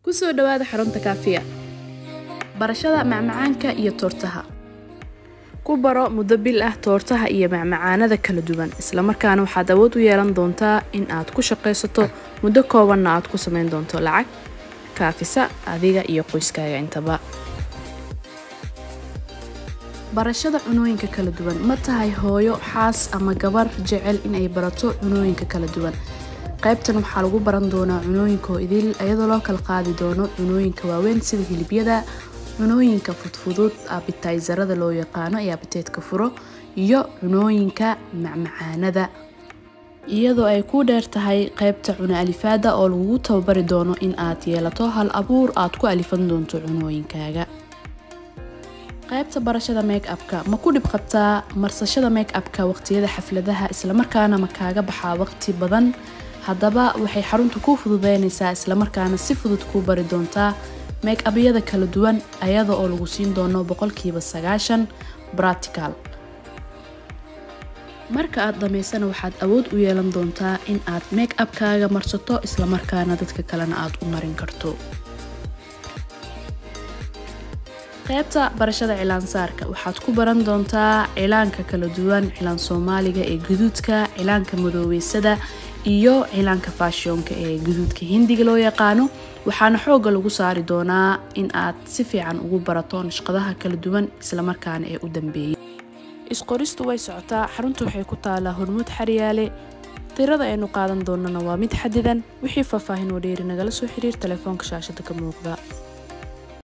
kusoo dhawaada xarunta kaafiya barashada macmacaanka iyo toortaha ku baro muddo bil ah toortaha iyo macmacaanada kala duwan isla markaana waxaad awood u yeelan doontaa in aad ku shaqeysato muddo koobanna aad ku sameyn doonto lacag kaafisa adiga iyo qoyskaaga intaba barashada cunooyinka kala duwan ma tahay hooyo xaas ama gabar jecel in ay barato cunooyinka kala duwan qaybtan waxaa lagu baran doonaa cunooyinka idil iyadoo loo kala qaadi doono cunooyinka waaweyn sida hilibiyada cunooyinka fudfudud appetizerada loo yaqaano ee appetite-ka furo iyo cunooyinka macmacaanada iyadoo ay ku dheer tahay qaybta cuna alifaada oo lagu tababari doono in aad yeelato hal abuur aad ku alifan doonto cunooyinkaaga qaybta barashada make-upka ma ku dhib qabtaa marsashada make-upka waqtiyada xafladaha isla markaana ma kaaga baxaa waqti badan haddaba waxay xaruntu ku fududeynaysaa isla markaana si fudud ku bari doontaa make-upyada kala duwan ayada oo lagu siin doono 90% practical marka aad dhameysana waxaad awood u yeelan doontaa in aad make-upkaaga marsato isla markaana dadka kalena aad u marin karto qaybta barashada cilaan saarka waxaad ku baran doontaa cilaanka kala duwan cilaan Soomaaliga ee guduudka cilaanka madooweysada iyo cilaanka fashionka ee guduudka Hindiga loo yaqaano waxaana xoog lagu saari doonaa in aad si fiican ugu barato nashqadaha kala duwan isla markaana ee u dambeeyay isqoristu way socotaa xaruntu waxay ku taalaa Hormuud Xariyaale tirada aynu qaadan doonana waa mid xadidan wixii faahfaahin oo dheeri nagala soo xiriir telefoonka shaashada ka muuqda